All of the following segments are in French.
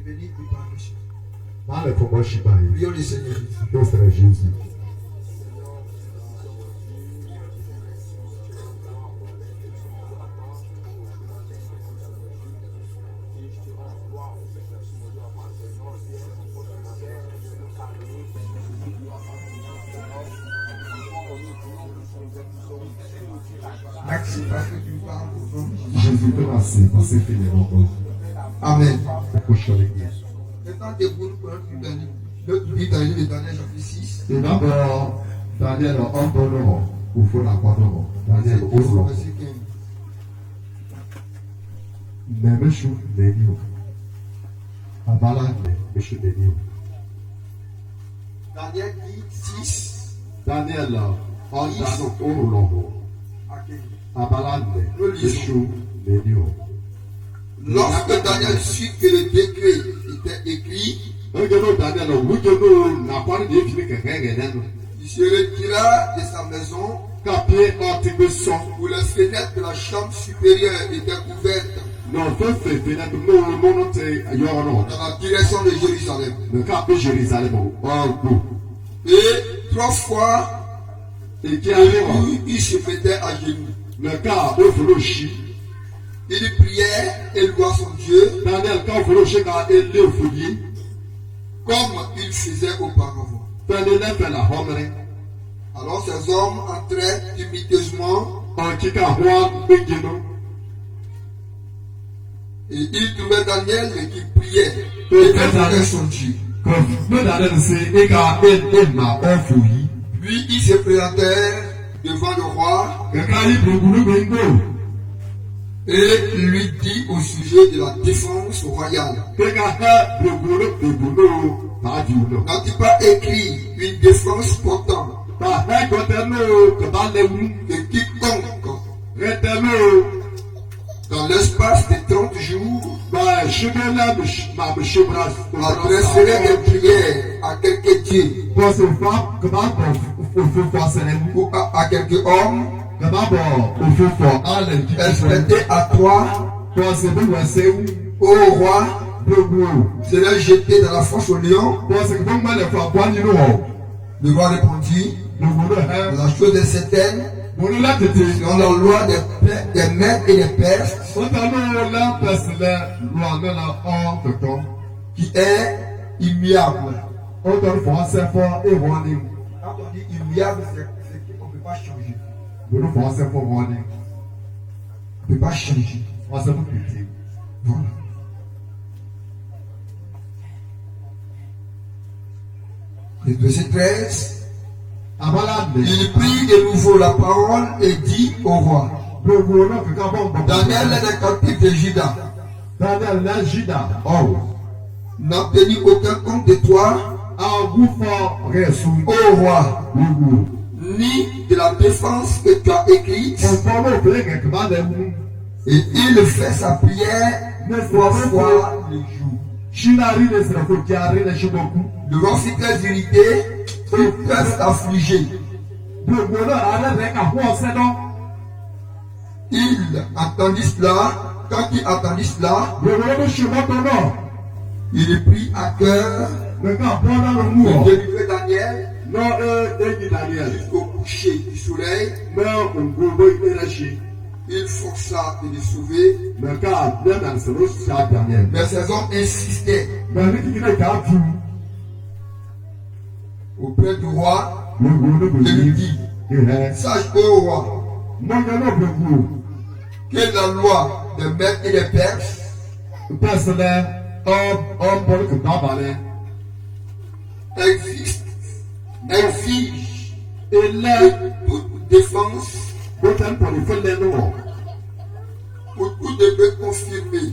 venir lui parler. Prions Prions le Seigneur Jésus. Jésus. Merci parce que tu parles au nom de Jésus te remercie parce que tu es notre Amen. prochain église. Maintenant, debout, nous prenons notre vie dans le livre de Daniel chapitre 6. Et d'abord, Daniel, on donne au fond la croix d'or. Daniel, au fond. Verset 15. Nemeshu Nenio. Abala Nemeshu Nenio. Daniel dit 6 Daniel, on donne au logo. à 15. Abala Nemeshu Nenio. Lorsque Daniel sut que le décret était écrit, il se retira de sa maison où les fenêtres de la chambre supérieure étaient couvertes dans la direction de Jérusalem. Et 3 fois, il se mettait à genoux. Il priait et louait son Dieu comme il faisait auparavant. Alors ces hommes entraient timidement et ils trouvaient Daniel qui priait et louait son Dieu. Puis ils se présentèrent devant le roi et lui dit au sujet de la défense royale. N'a-t-il pas écrit une défense portante de quiconque dans l'espace de 30 jours adresserait des prières à quelque Dieu ou à quelque homme expédié à toi, ô roi, serait jeté dans la fosse au lion. Le roi répondit, la chose est certaine, selon la loi des Mèdes et des Perses, qui est immuable. Quand on dit immuable, c'est qu'on ne peut pas changer. On ne peut pas changer. Voilà. Le verset 13. Il prit de nouveau la parole et dit au roi, Daniel est le captif de Juda. N'a tenu aucun compte de toi, ô roi, ni de la défense que tu as écrite. Et il fait sa prière 3 fois le jour. Le roi fut très irrité, il peuvent affliger. Il entendit cela. Quand il entendit cela, il prit à cœur de délivrer Daniel jusqu'au coucher du soleil. Il força de le sauver, mais ces hommes insistaient auprès du roi. Il lui dit, sache ô roi, que la loi des Mèdes et des Perses existe, exige toute défense pour tout devait confirmer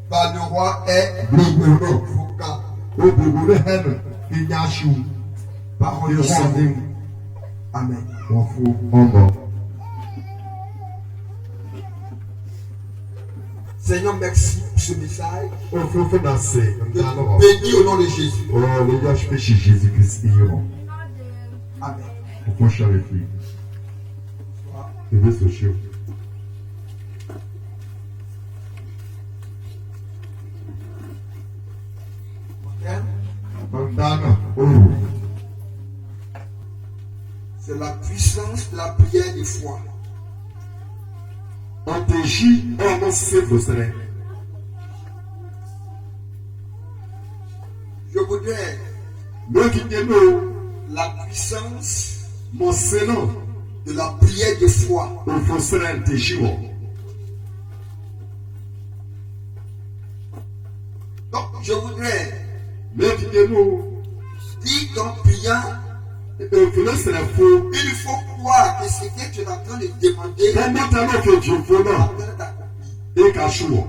par le roi est avocat. Parole du Seigneur. Amen. Seigneur, merci pour ce message. Béni au nom de Jésus. Amen. puissance de la prière de foi. Anteji ọmọ se vosrẹ. Je voudrais Lókìdénú la puissance mọ sẹ́nà de la prière de foi. òfòsrẹ anteji wọ. Donc, je voudrais Lókìdénú dire qu'en priant, òfòsrẹ fún. il faut croire que ce que tu es en train de demander Kọ́mọ́tà náà kejì òfò est náà en train d'accomplir. éka ṣùwọ̀.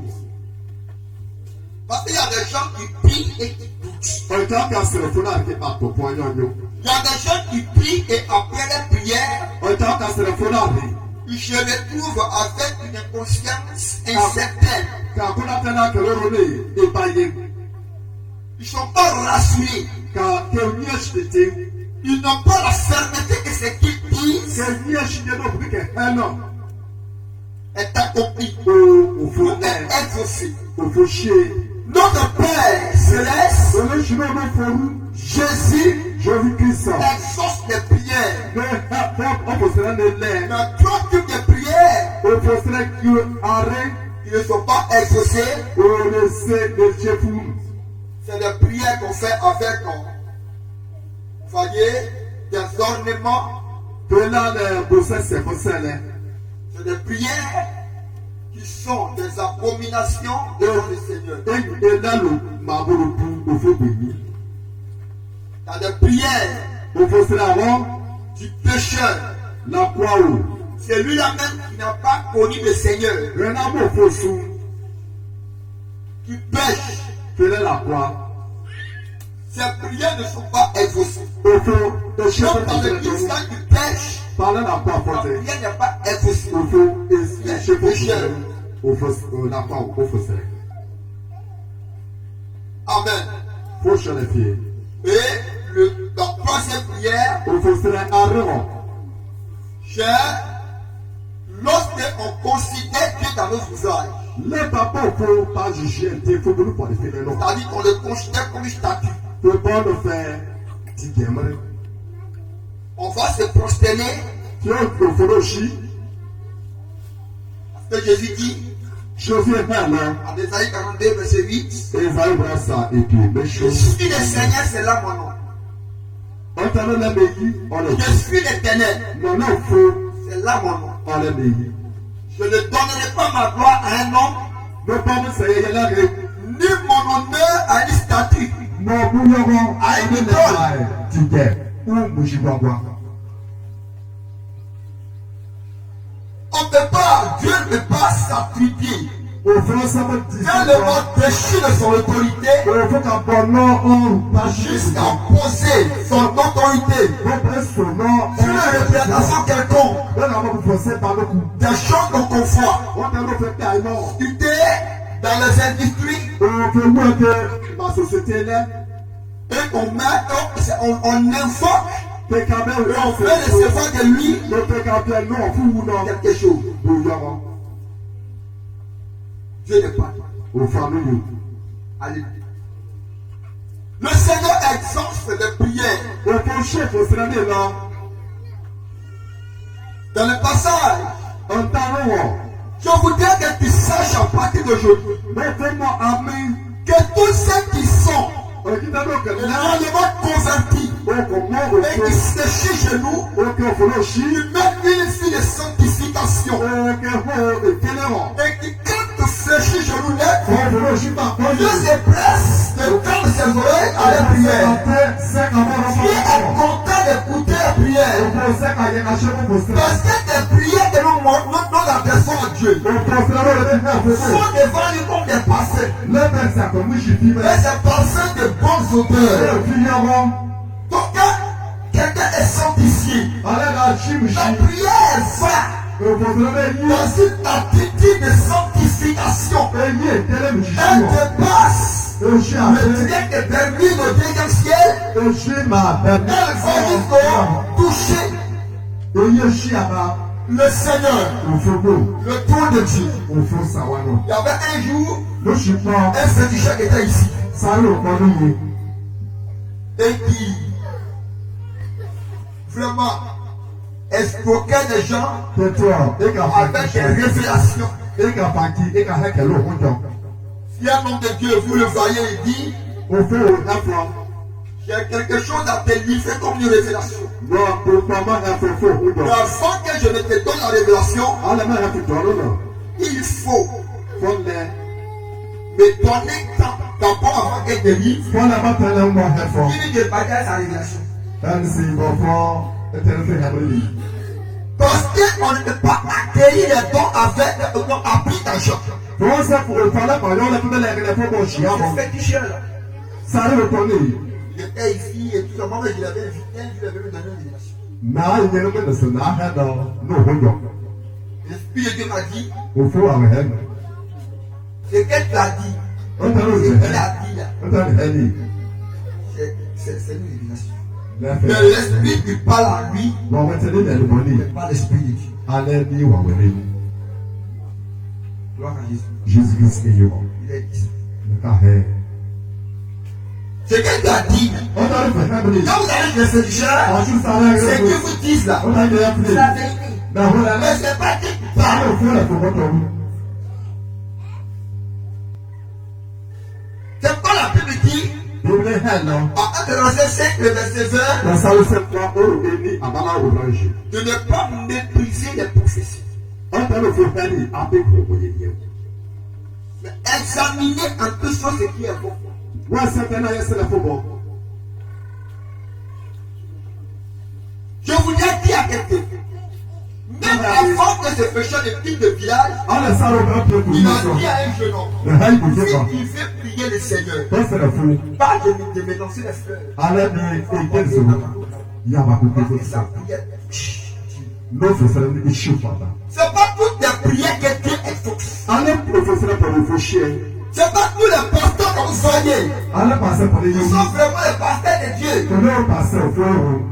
Parce qu'il y a des gens qui prient et qui doutent. Ọ̀tá ka sẹ̀rẹ̀ fún náà kí àpòpọ̀ ọ̀yọ́nyọ́. Il y a des gens qui prient et après les prières, Ọ̀tá ka sẹ̀rẹ̀ fún náà rí. ils se retrouvent avec une conscience incertaine. Kàkúnátẹ́ náà kẹ̀lẹ́ ronú ìbáyé. Ils ne sont pas rassurés. Kẹ̀yìn ẹ̀ṣinṣẹ́. Ils n'ont pas la fermeté que ce qu'ils disent Kẹ̀yìn ẹ̀ṣinṣẹ́ náà bí kẹ̀kẹ́ náà. est accompli Òfò ou ẹ̀ est exaucé. òfò ṣe. Notre Père céleste, Olóṣèlú ọmọ forú. Jésus, Jésus-Christ. exauce les prières. Ọ̀pọ̀sẹ̀rẹ̀ ní lẹ̀. Mais trois types de prières Ọ̀pọ̀sẹ̀rẹ̀ kí arẹ́. qui ne sont pas exaucées, Olóṣèlú ní ṣe fún. c'est des prières qu'on fait avec, vous voyez, des ornements. Pẹ̀lá lẹ̀ bọ̀sẹ̀sẹ̀ fọ́sẹ̀lẹ̀. C'est des prières qui sont des abominations devant le Seigneur. Ẹ̀yìn lálò máa bọ̀rọ̀ bu òfò gbèyí. Il y a des prières Ọ̀pọ̀sẹ̀rẹ̀ àwọn du pécheur. làkúà o. C'est lui-là même qui n'a pas connu le Seigneur, Rẹ̀ náà bọ̀ fò sùn. qui pêche. Pẹ̀lẹ́ làkúà. Ces prières ne sont pas exaucées. Òfò ẹ̀ṣẹ̀ Donc dans fọ́sẹ̀rẹ̀ l'église, tó. quand tu pêches, Parlez làkúà la fọ́sẹ̀. prière n'est pas exaucée. Òfò ẹ̀ṣẹ̀ fọ́sẹ̀rẹ̀. Òfò làkúà o fọ́sẹ̀rẹ̀. Amen. Fọ́sẹ̀rẹ̀ fìyè. Et la troisième prière, Òfòsẹ̀rẹ̀ arẹ́wọ̀n. c'est lorsque on considère Dieu dans nos visages. Lẹ́tà bọ̀ fún pàjùṣe ẹ̀dẹ́ fún olùpọ̀ ìfẹ́lẹ́ náà. C'est-à-dire qu'on le considère comme une statue. Tó bọ́ọ̀lù fẹ́ ti gẹ̀mẹ́rẹ́. On va se prosterner, Tí ó òfòrò ṣí. parce que Jésus dit, Ṣé fi ẹ̀fẹ́ lọ? en Ésaïe 42, verset 8, Ezayi brasa ètò ìmẹ́ṣọ́. je suis le Seigneur, c'est là mon nom. Ọ̀tá ló lẹ́mẹ̀ yí ọ̀rẹ́ Je suis l'Éternel, Nọ̀nà fún c'est là mon nom. ọ̀rẹ́ mi yí. Je ne donnerai pas ma gloire à un homme, Ló bá mi sẹ̀yẹ yẹ láre. ni mon honneur à une statue. Mọ ọ̀bú yọ̀wọ̀ ẹni lẹ́ka ẹ̀ ti jẹ́ fún mùsùlùmí. On ne peut pas, Dieu ne peut pas s'attribuer Òfin sábà ti tellement déchu de son autorité Òfin kà bọ̀ náà ọ̀rùn bá ṣe jusqu'à poser son autorité Wọ́n bẹ̀ sùn náà sur une représentation quelconque Bẹ́ẹ̀ni àwọn olùfọ̀sẹ̀ balógun. des choses qu'on conçoit. Wọ́n bẹ̀ ló fẹ́ kí àìmọ́. Discuter dans les industries Òfin mú ẹgbẹ́ ma société lẹ́. et on met, on invoque Pẹ̀ka bẹ́ẹ̀ et on fait recevoir de lui Ló pẹ̀ka bẹ́ẹ̀ náà fún wù náà. quelque chose. Bóyá Dieu n'est pas. òfin àlóyè. Alléluia. Le Seigneur exauce les prières. Òfin ṣèfò sílẹ̀ lọ. Dans le passage, Ọ̀ntàrú wọ̀. je voudrais que tu saches à partir d'aujourd'hui Bẹ́ẹ̀ fẹ́ mọ àmì. que tous ceux qui sont Òkìtà ló kẹ̀lé náà. réellement convertis Okò mọ et òfin. qui se chient chez nous, Òkè òfin ló ṣí. qui mettent une fille de sanctification Òkè hó ìkélé wọ̀. et qui, quand se chient chez nous, lèvent, Òfin ló ṣí bá pọ̀ Dieu se presse de tendre ses oreilles à la prière. Dieu est content d'écouter la prière. Parce que des prières que nous adressons à Dieu sont devant lui comme des passés. Mais c'est passé de bonnes odeurs. Donc quand quelqu'un est sanctifié, la prière va dans une attitude de sanctification. Elle dépasse le direct est permis au deuxième ciel. Elle va jusqu'au toucher le Seigneur, le trône de Dieu. Il y avait un jour, un féticheur qui était ici et qui vraiment escroquer des gens Tais-toi. Et qu'à avec des révélations. Et qu'à partir. Et qu'à faire que l'eau monte. Si un homme de Dieu, vous le voyez, il dit, Au fait, au plan. j'ai quelque chose à te livrer comme une révélation. Non, pour maman, il faut faire. Mais avant que je ne te donne la révélation, Allez, mais il faut donner. il faut Faut les. me donner d'abord avant qu'elle te livre. Faut la battre un mois. Il faut. Il dit de bagaille sa révélation. Ainsi, bon, faut. Et t'es fait à lui. Parce qu'on ne peut pas acquérir les dons avec les dons appris d'argent. Pour ça, pour le parler, par exemple, on a les fois mon chien. C'est féticheur là. Ça arrive au tourner. J'étais ici et tout ça. Moi, je l'avais invité, je lui avais donné une révélation. Mais il y a une personne qui a dans L'Esprit de Dieu m'a dit, au fond avec elle. ce qu'elle t'a dit, On t'a ce dit, qu'il a dit là, on t'a dit, c'est une révélation. la Mais fait. l'Esprit qui parle à lui, Bon, on va te dire le bonnet. n'est pas l'Esprit de Dieu. Allez, ni ou avec Gloire à Jésus. Jésus-Christ est vivant. Il est dit. Le cas est. Ce qu'elle t'a dit, On t'a dit, quand vous allez chez le féticheur, c'est que vous dites là, on t'a dit, c'est la vérité. Mais c'est pas dit qu'il parle. au fond, la faut C'est quoi la Bible dit? Bible est là. En 1 Corinthiens 5, le verset 20, La salle c'est quoi? On est ni à Bala au Branche. de ne pas mépriser les prophéties. On t'a dit, faut faire des appels pour vous dire. Mais examinez un peu sur ce qui est bon. Ouais, certainement, c'est la faux bon. Je vous ai dit à quelqu'un, même avant que ce pécheur de type de village, On a ça au grand peu pour il nous. a dit à un jeune homme, Le haï vous dit pas. si il fait prier le Seigneur, C'est la fou. pas de me lancer les fleurs. Allez, mais et quel jour? Il y a ma Parce copine que qui sa ça. prière, Non, c'est ça, il chauffe pas. c'est pas toutes les prières que Dieu exauce. Allez, professeur, pour le faux chien. C'est pas tous les pasteurs que vous voyez. Allez, passer pour les Ils yeux. sont vraiment les pasteurs de Dieu. Comment on passe au fond?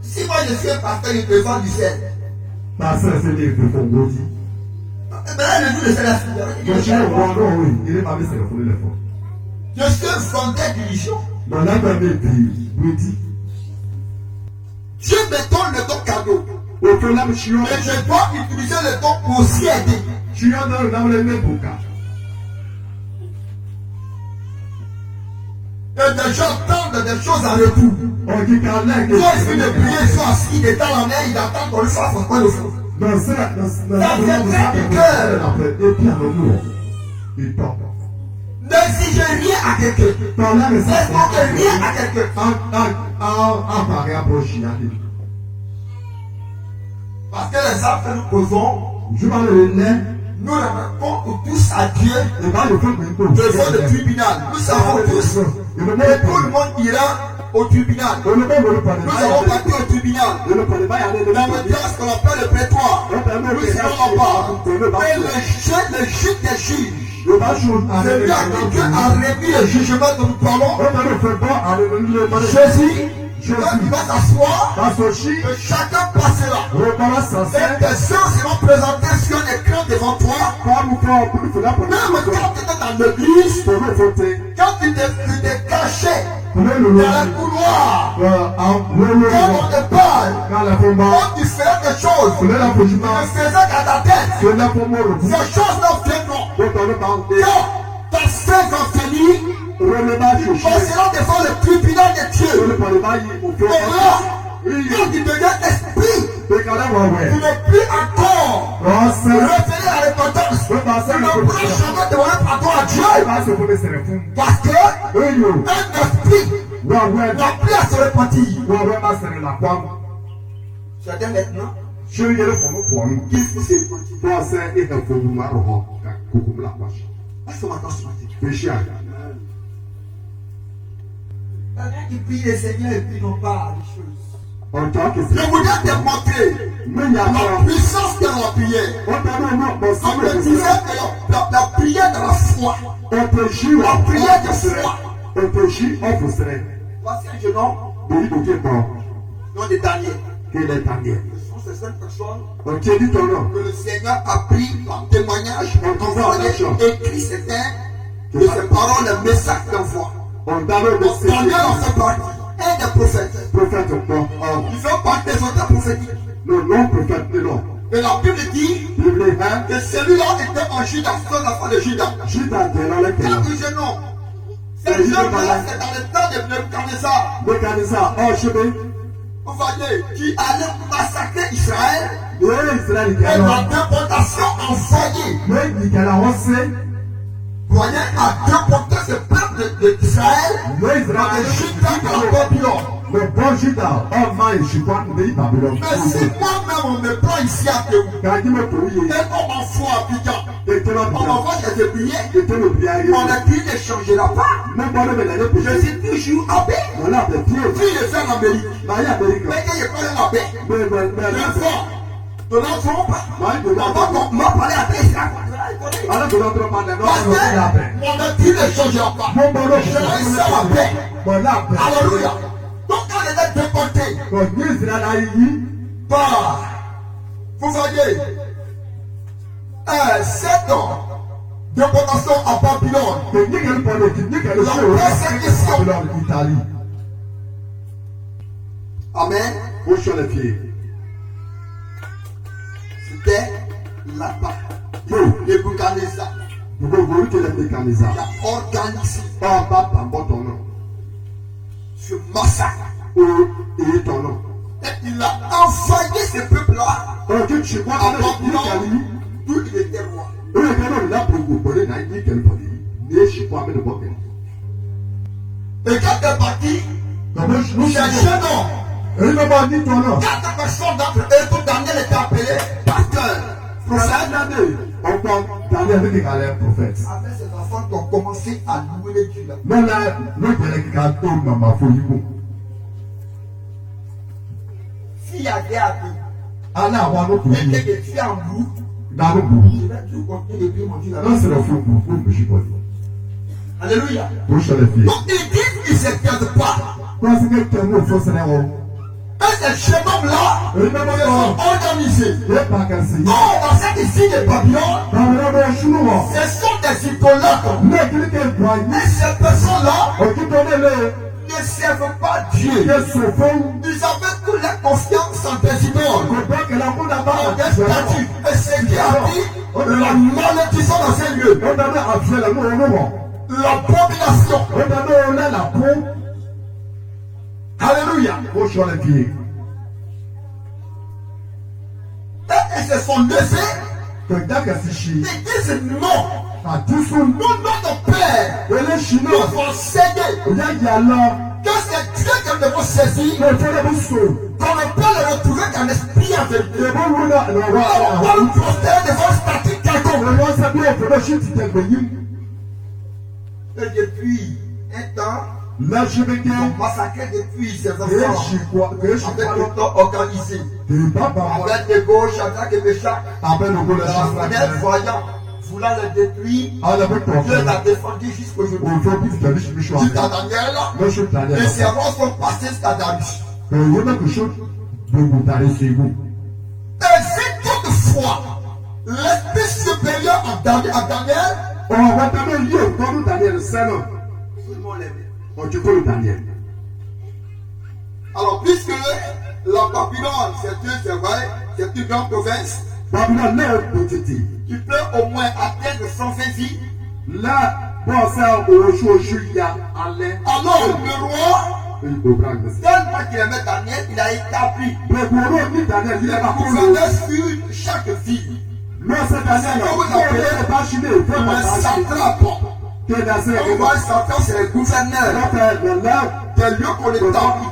Si moi je suis un pasteur, je te vends du sel. Passer, c'est les faux maudits. Mais là, le jour de cela, Le chien, oui, il est pas mis sur le fond de l'effort. je suis un vendeur d'illusion. Dans la même vie, maudit. Dieu me donne le don cadeau. Au fond, là, je suis Mais je dois utiliser le don pour aussi aider. Je suis dans le même bouquin. Et des gens attendent des choses en retour. On dit qu'en l'air, Quand il finit de prier, ils sont assis, il est dans la mer, il attend qu'on lui fasse quoi le fond. dans ça, et puis à l'amour, il tombe. N'exigez rien à quelqu'un. Dans la N'exigez rien à quelqu'un. en pareil approche, il y a des. Parce que les actes que nous posons, Je vais le lait, nous remettons tous à Dieu et va le faire maintenant. devant le tribunal. Nous savons tous. Et tout le monde ira au tribunal. Nous allons partir au tribunal. Dans le place qu'on appelle le prétoire. Nous serons là-bas. Et le juge des juges, celui à qui Dieu a remis le jugement dont nous parlons, Jésus, quand il va s'asseoir, que chacun passera. Et des gens seront présentés sur un écran devant toi. Même quand tu étais dans l'église, quand tu t'es caché dans la couloir, quand on te parle, quand tu fais quelque chose, tu ne faisais qu'à ta tête. Ces choses-là viendront. Quand ta saison finit, tu passeras devant le tribunal de Dieu. Et là, quand tu deviens esprit, tu n'es plus encore référé à la repentance. Tu ne pourras jamais demander pardon à Dieu. Parce que un esprit n'a plus à se repentir. C'est maintenant qu'il faut se repentir. Est-ce que maintenant ce matin, quelqu'un qui prie le Seigneur et puis non pas les choses. Je voudrais te montrer la puissance de la prière. On me disait que la prière de la foi, la prière de foi. Voici un jeune homme, nom de Daniel. Ce sont ces 5 personnes que le Seigneur a pris par témoignage, envoyé, écrit certains de ses paroles, le message d'envoi. Daniel en fait partie. un des prophètes. Prophète non. Ils font partie des auteurs prophétiques. Non prophète non. Et la Bible dit Bible hein. que celui-là était en Juda, son enfant de Juda. Juda est dans le Quand cœur. il dit non, ces gens-là, c'est dans le temps de Nebuchadnezzar. Nebuchadnezzar, chemin. Vous voyez, qui allait massacrer Israël. Israël Et la déportation envoyée. Vous voyez, à déporter ce peuple d'Israël dans le Juda en Babylone. Le bon Juda, je suis pas de Babylone. Mais si moi-même on me prend ici à Théou, et on m'envoie à Abidjan, on m'envoie des billets, on a dit ne changera pas. Je suis toujours abbé. Puis je suis en Amérique. Mais qu'il y ait pas un abbé. Je vois. De notre trompe, on m'a parlé à Israël. Parce que mon étude ne changera pas. Je reste à la paix. Alléluia. Donc quand il est déporté, vous voyez, 7 ans de déportation à Babylone. La persécution. Amen. C'était là-bas. Nebuchadnezzar. Il a organisé ce massacre. Et il a envoyé ce peuple-là à Babylone, d'où il était roi. Et quand il est parti, chercher non. 4 personnes d'entre eux, tout Daniel était appelé pasteur, prophète. Avec ses enfants qui ont commencé à louer les dieux. S'il y a des habits, et que des filles en bout, je vais tout continuer de dire mon Dieu. Alléluia. Donc ils disent qu'ils ne se perdent pas. Et ces jeunes hommes-là sont organisés. Dans cette ici de Babylone, ce sont des idolâtres. Et ces personnes-là ne servent pas Dieu. Ils avaient toute la confiance en des idoles, en des statues. Et ce qui a dit la malédiction dans ces lieux, l'abomination. Alléluia. Et ils se sont levés. Ils disent non. Nous, notre Père, nous enseigner que c'est Dieu que nous devons saisir. Qu'on ne peut le retrouver qu'un esprit en vérité. On va nous prosterner devant statique quelconque. Et depuis un temps, ils ont massacré depuis ses enfants avec le temps organisé. Avec de gauche, Shadrach et Meshach, la voyant, voulant les détruire, Dieu l'a défendu jusqu'aujourd'hui. Jusqu'à Daniel, les servants sont passés jusqu'à Darius. Et si toutefois, l'esprit supérieur à Daniel, alors, puisque la Babylone, c'est vrai, c'est une grande province, tu peux au moins atteindre 120 villes. Alors, le roi, tellement qu'il aimait Daniel, il a établi les gouverneurs sur chaque ville. Le satrap, c'est le gouverneur des lieux qu'on établit.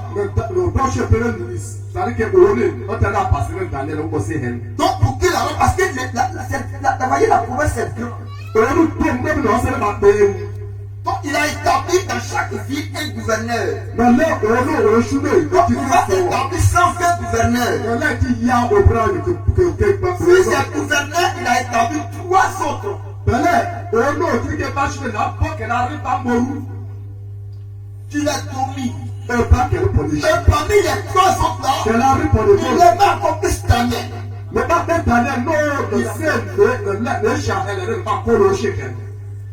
Donc pour qu'il arrive, parce que la province c'est grand. Donc il a établi dans chaque ville un gouverneur. Donc il va établir 120 gouverneurs. Puis ce gouverneur, il a établi 3 autres. Tu l'as commis. Et parmi les 3 autres là, il est mal compris Daniel.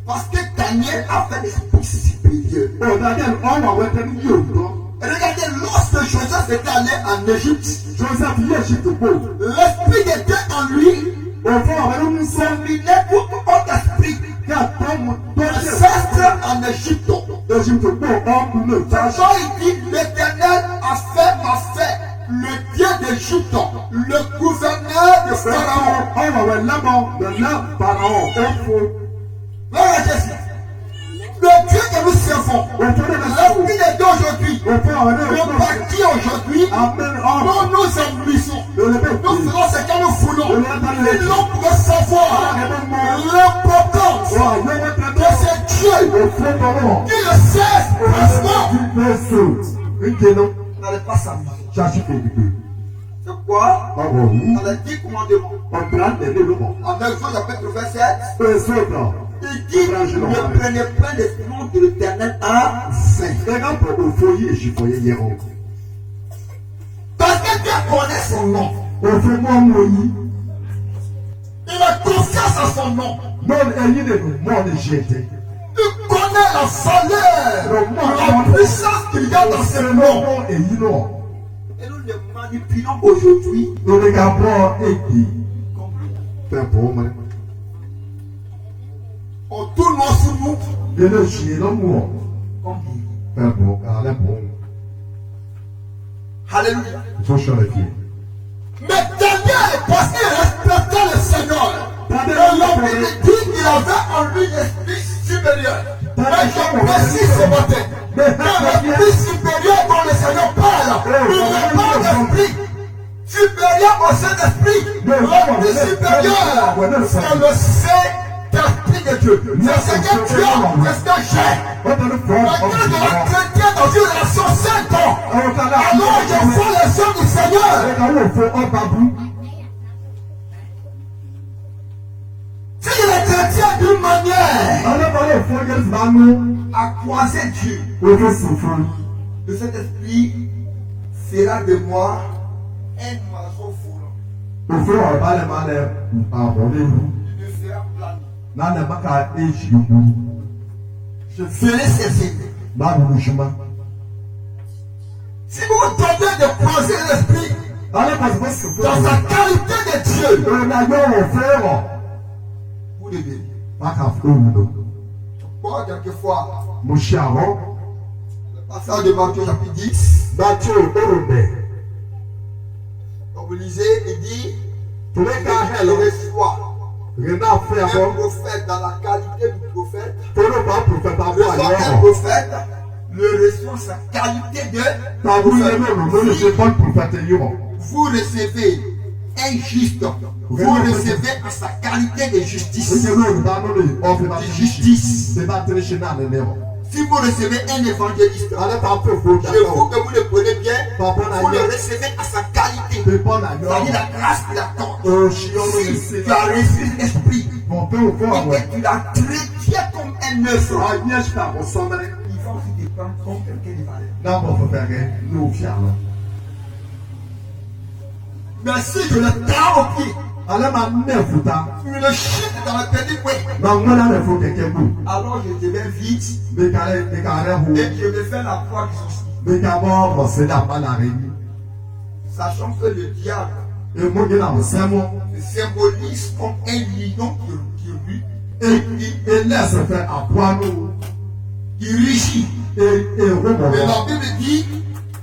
Parce que Daniel a fait l'esprit supérieur. Regardez, lorsque Joseph était allé en Égypte, Joseph y Égypte beau. l'esprit était en lui, Au fond, avec nous dominait tout autre esprit. Ancêtre en Égypte. Égypte beau, homme ne tâche. Quand il dit l'Éternel a fait le Dieu d'Égypte, le gouverneur de Pharaon. On va là-bas, de là, Pharaon, au fond. Regardez ici. Le Dieu que nous servons, l'esprit de Dieu aujourd'hui, le parti aujourd'hui, dont nous embellissons, nous ferons ce que nous voulons. Et l'on pourrait savoir l'importance de ce Dieu qui le sait franchement. Vous n'allez pas savoir. C'est quoi? Dans les 10 commandements. En version chapitre 27. Il dit, ne prenez pas le nom de l'Éternel à vain. Parce que Dieu connaît son nom. Il a confiance en son nom. Il connaît la valeur, la puissance qu'il y a dans ce nom. Et nous le manipulons aujourd'hui. On tourne sur nous. Alléluia. Mais Daniel, parce qu'il respectait le Seigneur, et l'homme dit qu'il avait en lui l'esprit supérieur. Mais je précise ce matin que l'esprit supérieur dont le Seigneur parle, il n'est pas l'esprit supérieur au Saint-Esprit. L'esprit supérieur, c'est le Saint-Esprit de Dieu. C'est ce que tu as, c'est ce que j'ai. Maintenant, je la chrétien dans une relation sainte. Alors je vois les yeux du Seigneur. Si il est chrétien d'une manière à croiser Dieu, le Saint-Esprit fera de moi un oiseau volant. Il me fera planer. Je ferai cesser. Si vous vous tentez de croiser l'esprit dans sa qualité de Dieu, vous devez. Pourquoi quelquefois, le passage de Matthieu chapitre 10, quand vous lisez, il dit, elle reçoit un prophète dans la qualité du prophète, un prophète, le reçoit sa qualité de prophète. Vous recevez un juste, vous recevez en sa qualité de justice. Si vous recevez un évangéliste, je vous que vous le prenez bien, vous le recevez à sa qualité. C'est-à-dire la grâce qu'il accorde. Si tu as reçu l'esprit et que tu l'as traité comme un œuf, il va aussi te prendre comme quelqu'un de valeur. Mais si je le tends au pied, tu le chutes dans le petit coin, alors je deviens vite et je vais faire la croix du souci. Sachant que le diable se symbolise comme un lion qui rugit. Mais la Bible dit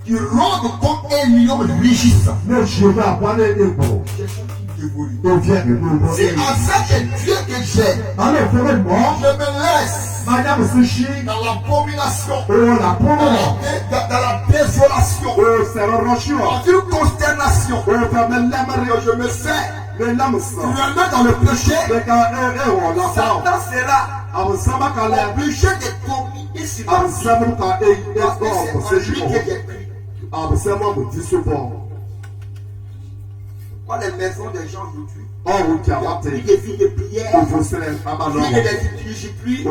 qu'il rôde comme un lion rugissant. Si en fait Dieu que j'ai, je me laisse dans l'abomination, dans la désolation, dans une consternation, je me fais remettre dans le péché, Satan sera obligé de communier sur ma vie, parce que c'est en lui que j'ai pris. Pourquoi les maisons des gens aujourd'hui Plus de vie de prière. Plus de discipline. Il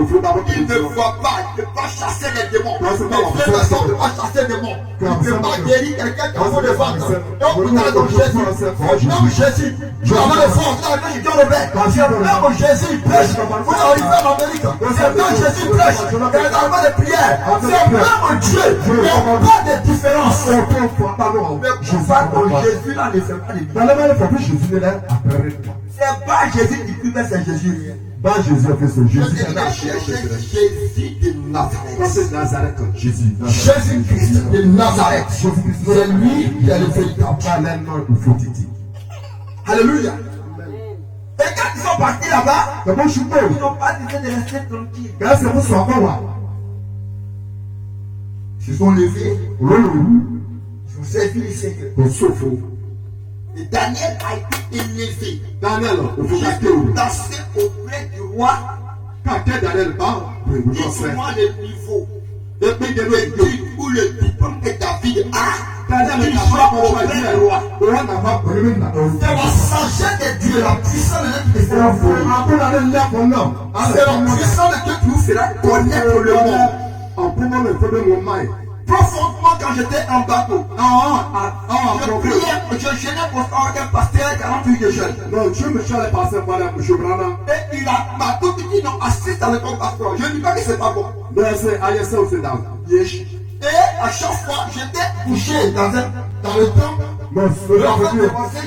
ne voit pas. Il ne peut pas chasser les démons. Les frères ne sont pas chasser les démons. Il ne peut pas guérir quelqu'un qui a faux de ventre. Donc vous êtes dans Jésus. Au nom de Jésus. Tu as le fond. Tu as le John Robert. C'est le nom de Jésus. Il prêche. Vous arrivez en Amérique. C'est le nom de Jésus. Il prêche. Il y a énormément de prières. C'est le nom de Dieu. Il n'y a pas de différence. Mais pourquoi Jésus là ne fait pas de différence? C'est pas Jésus qui prie, mais c'est Jésus. Pas Jésus a fait ce Jésus. Jésus de Nazareth. Jésus. Jésus-Christ de Nazareth. C'est lui qui est le véritable. Alléluia. Et quand ils sont partis là-bas, ils n'ont pas dit de rester tranquilles. Ils sont levés. Ils ont servi le Seigneur. Et Daniel a été élevé. J'ai dansé auprès du roi. Dis-moi le niveau. Où le diplôme que David a. Il soit auprès du roi. C'est la sagesse de Dieu, la puissance de Dieu qui fera voir. C'est la puissance de Dieu qui vous fera connaître le monde. Profondément, quand j'étais en bateau, je priais, je gênais pour un pasteur 48 de jeunes. Et il m'a tout dit, non, assiste avec mon pasteur. Je ne dis pas que c'est pas bon. Et à chaque fois, j'étais couché dans le temple.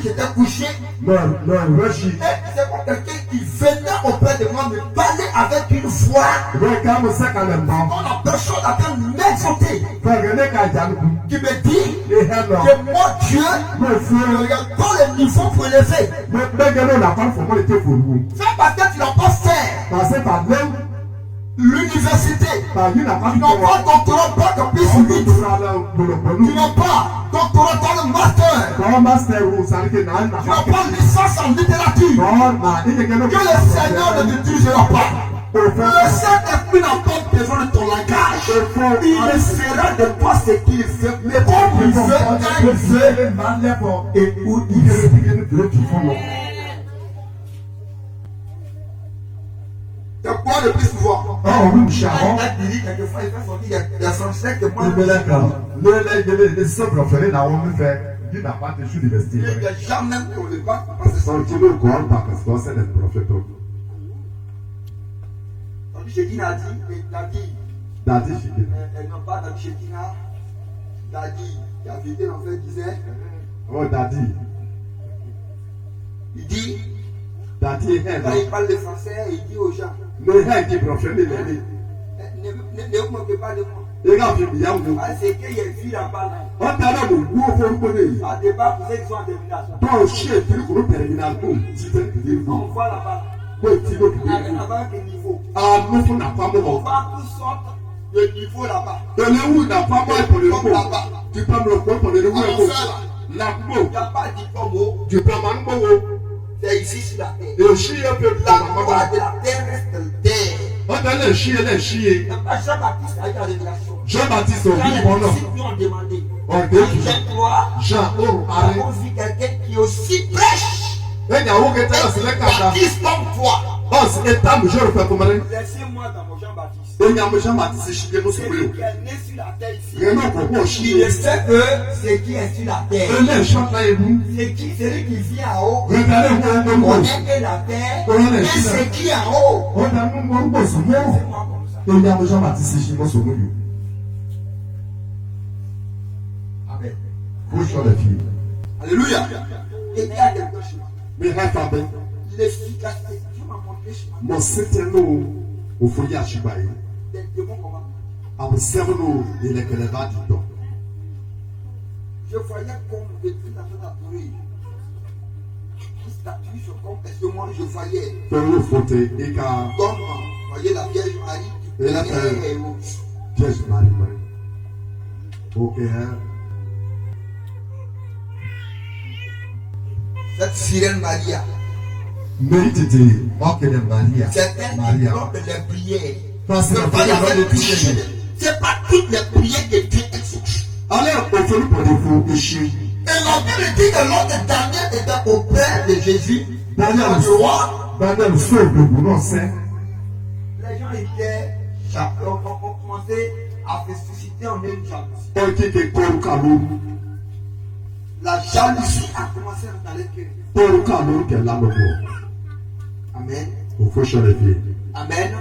J'étais couché. Et c'est pour quelqu'un qui venait auprès de moi me parler avec une foi. Quand la personne a train de m'exhorter, qui me dit que mon Dieu ne regarde pas le niveau pour élever. C'est parce que tu n'as pas fait l'université. Tu n'as pas doctorat bac plus 8. Tu n'as pas doctorat dans le master. Tu n'as pas licence en littérature. Que le Seigneur ne te dirigera pas. Le Saint-Esprit n'a pas besoin de ton langage. Il fera de toi ce qu'il veut. Mais comme il veut, quand il veut, et où il veut. C'est quoi le plus souvent? Quelquefois, il y a 105 mois. Il n'a jamais pour le pas. Shekinah dit, Dadi, elle n'a pas dans Shekinah. Dadi, qui a vécu en fait, disait. Oh, Dadi. Il dit, Dadi, quand il parle le français, il dit aux gens. Ne vous moquez pas de moi. C'est qu'il y a une fille là-bas. À débat, vous êtes en termination. On voit là-bas. Avec quel niveau? On va tous sortir le niveau là-bas. Tu peux me le prendre pour le niveau. Il n'y a pas de diplôme. C'est ici sur la terre. La loi de la terre reste terre. Jean-Baptiste a eu la révélation. Jean-Baptiste, quand les disciples lui ont demandé. Jean 3, on vit quelqu'un qui aussi prêche. Baptiste comme toi. Laissez-moi dans mon Jean-Baptiste. Celui qui est né sur la terre ici. Il sait que c'est qui est sur la terre. C'est qui, celui qui vit en haut. On est la terre. Et c'est qui en haut. Laissez-moi comme ça. Amen. Alléluia. Et il y a quelque chose. L'efficacité. Je m'en montre chez moi. Des démons comment? Je voyais comme des trucs à adorer. Qui statue sur comme est-ce que moi je voyais. Comme voyez la Vierge Marie. Vierge Marie. Ok. Cette sirène Maria. Certaines qui bloquent les prières. C'est pas toutes les prières que Dieu exauce. Et la Bible dit que lorsque Daniel était auprès de Jésus, Daniel du roi. Daniel sauve le boulot saint. Les gens étaient ont commencé à se susciter en eux une jalousie. La jalousie a commencé dans les cœurs. Amen. Amen.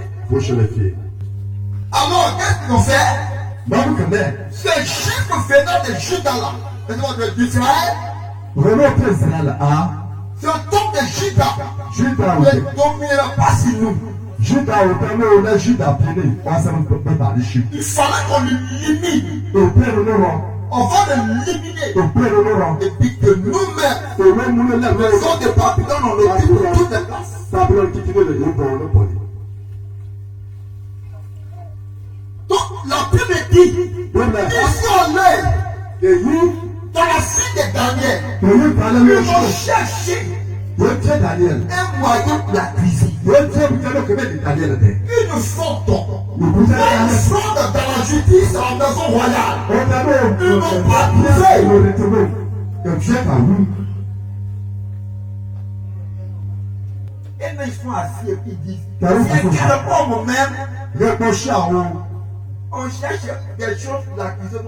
Alors, qu'est-ce qu'ils ont fait? Ces juifs venant de Juda là, d'Israël, c'est un temps de Juda. Ne dominera pas sur nous. Il fallait qu'on l'élimine. On va l'éliminer. Et puis que nous-mêmes, les gens de Babylone, on occupe toutes les places. Donc la Bible dit, il faut aller dans la suite de Daniel. Ils vont chercher un moyen pour la cuisine. Une sorte dans la justice en maison royale. Ils n'ont pas trouvé. Et mais ils sont assis et puis ils disent, c'est quel homme même. On cherche des choses pour la cuisine.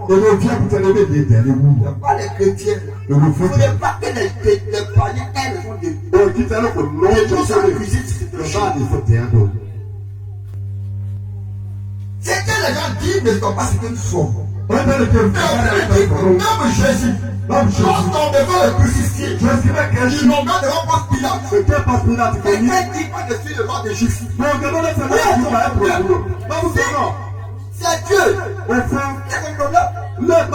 Pas les chrétiens. Il ne faut pas que les païens aient le fond de Dieu. Les choses en cuisine, c'est le genre. C'est que les gens disent ne sont pas ce que nous sommes. Même Jésus, lorsqu'on devait le crucifier, ils n'ont pas de roi Pilate. Quelqu'un dit pas de suite le roi de Jésus. C'est Dieu. C'est un problème. Il y a un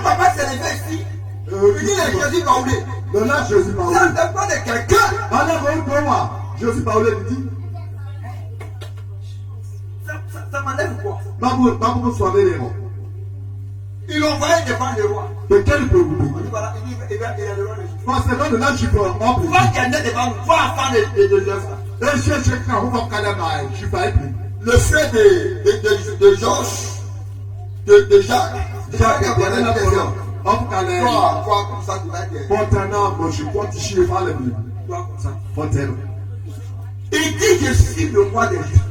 papa qui s'est levé ici. Il dit que Jésus va rouler. Ça dépend de quelqu'un. Ça m'enlève quoi? Ils l'ont envoyé devant le roi. On dit voilà, il est le roi de Jésus. Va gagner devant nous. Va faire les œuvres. Le frère de Josh, de Jacques, Jacques a donné la question. Toi, comme ça, tu vas dire. Il dit je suis le roi de Jésus.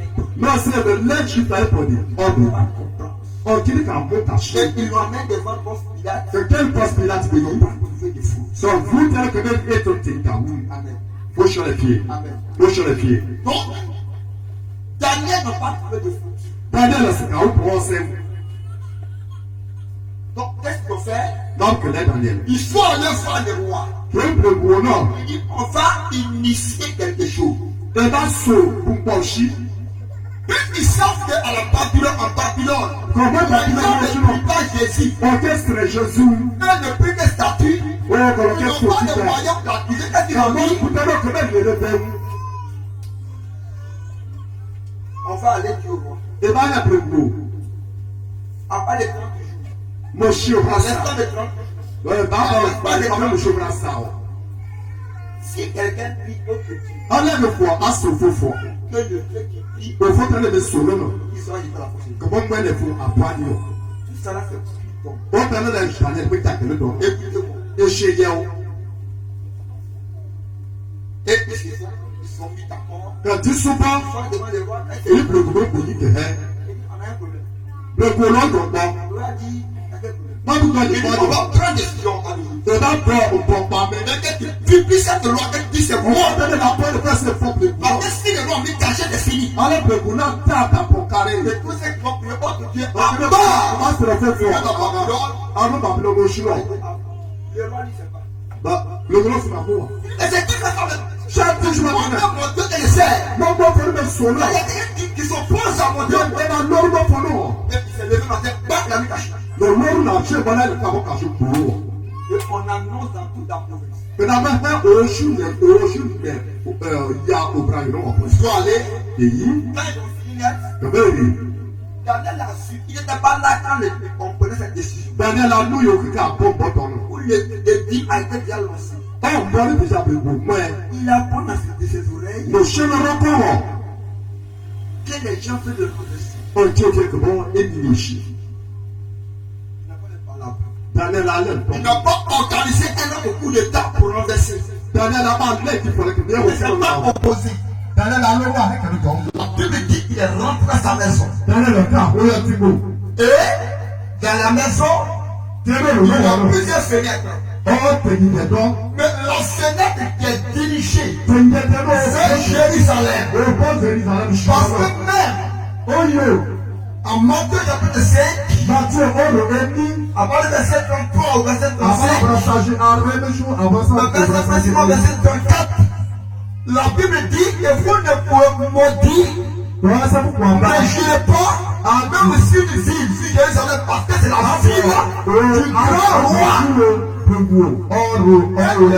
Et il l'emmène devant Ponce Pilate. Amen. Donc, Daniel n'a pas trouvé de faute. Donc, qu'est-ce qu'on fait? Il faut aller voir le roi. Il dit, on va initier quelque chose. Ils savent qu'à la Babylone, en Babylone, pas Jésus. Elle ne peut que statue. Ils n'ont pas de moyens pour l'accuser. Qu'est-ce qu'ils ont dit? On va aller dire au roi. Après les 30 jours. L'instant de 30 jours. Si quelqu'un prie autre Dieu, que le Dieu qui prie, il sera jeté à la prochaine. Tout cela fait bon. Écoutez-moi. Et ils sont mis d'accord. Ils sont devant les rois. On a un problème. Le roi dit, on va prendre des décisions. Mais que tu publies cette loi, que tu dis c'est moi. Parce que si le roi me caché, c'est fini. Mais tout ce qui va prier autre Dieu, le roi dit c'est pas. Et c'est qui fait ça? Chaque jour, mon Dieu te le sert. Il y a quelqu'un qui s'oppose à mon Dieu. Et puis il s'est levé ma tête, bac la nuit cachée. Et on annonce dans toute la province. Ils sont allés. Quand ils ont fini net, Daniel a su. Il n'était pas là quand on prenait cette décision. Où le dit a été déjà lancé. Il apprend à ses oreilles que les gens font de l'autre. Il n'a pas organisé un homme au coup d'état pour renverser. Il Daniel a parlé qu'il fallait que Dieu Il s'est pas opposé. Daniel a loué avec le don. La Bible dit qu'il est rentré à sa maison. Daniel a dit, oui, un petit mot. Et dans la maison, il y a plusieurs fenêtres. Mais la fenêtre qui est dirigée vers Jérusalem. Parce que même en Matthieu chapitre 5, avant le verset 33 au verset 35, le verset 34, la Bible dit que vous ne pouvez maudire, ne jurez pas, même si une ville, si Jérusalem, parce que c'est la ville du grand roi. Il a mis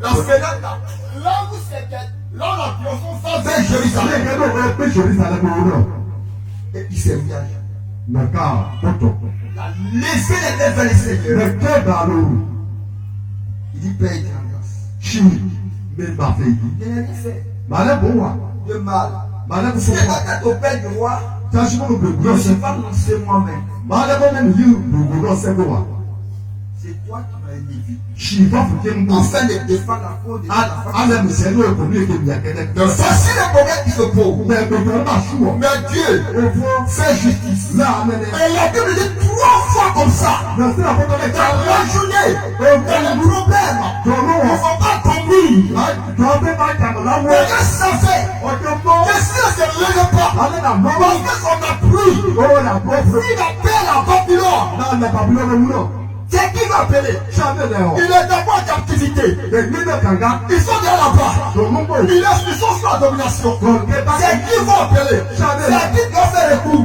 la fenêtre là où c'était, là où la triomphation vers Jérusalem. Et il s'est mis à genoux. Il a laissé les têtes vers le Seigneur. Il dit, Père, il n'a rien fait de mal. Si elle va être au Père du roi, je ne suis pas lancé moi-même. C'est toi qui m'as élevé. Afin de défendre la cause de ta famille. Voici le problème qui se pose. Mais Dieu fait justice. Et la Bible dit 3 fois comme ça. Dans la journée, le problème. Il ne faut pas tomber. Mais qu'est-ce que ça fait? Qu'est-ce que ça ne lève pas? Parce qu'on a pris. S'il appelle à Babylone, c'est qui va appeler? Il est d'abord en captivité. Ils sont déjà là-bas. Ils sont sous la domination. C'est qui va appeler? C'est qui doit faire le coup?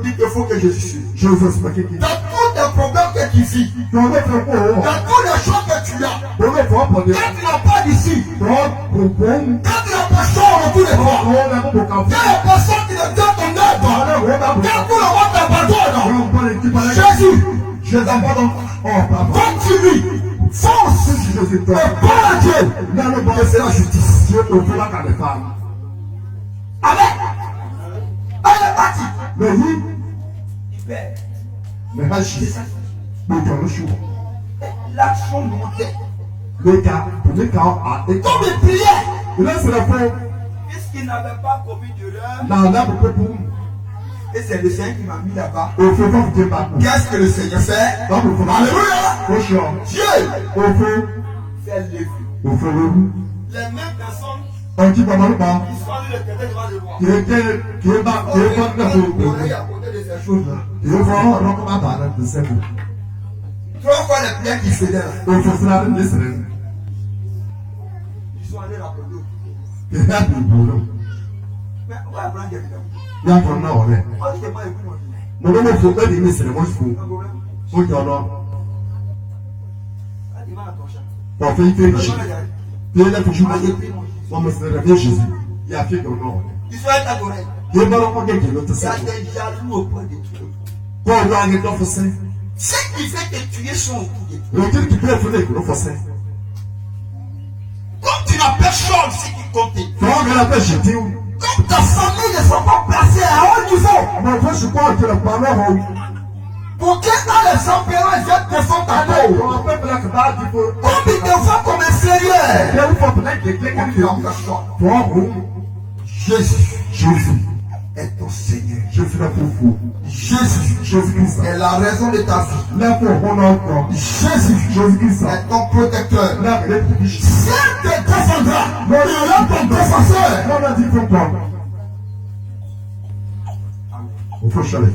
Il faut que je suis. Dans tous les problèmes que tu vis, dans toutes les choses que tu as, quand tu n'as pas d'ici, quand tu n'as pas chaud autour de toi, quand il y a des personnes qui ne donnent ton aide, quand tout le monde t'abandonne, Jésus, je t'abandonne. Continue, fonce, et parle à Dieu, que c'est la justice. Amen. Elle est partie. L'action montait. Comme il priait. Puisqu'il n'avait pas commis d'erreur. Et c'est le Seigneur qui m'a mis là-bas. Qu'est-ce que le Seigneur fait? Alléluia. Dieu fait lever. Les mêmes personnes qui sont allées le tête devant le roi. À côté de ces choses-là. 3 fois les prières qu'il faisait là. Ils sont allés rappeler. Mais on va prendre des vidéos. Jésus. Il a fait que non. Ils sont adorés. Il y a des jaloux auprès de Dieu. Ce qui fait que tu es son autour de toi. Comme tu n'as personne, c'est qui compte. Comme ta famille ne sont pas placées à haut niveau. Pour que dans les empires, ils défendent ta peau. Comme ils défendent comme inférieur. Jésus est ton Seigneur. Jésus est la raison de ta vie. Jésus est ton protecteur. S'il te défendra, il est ton défenseur. Il faut chaler.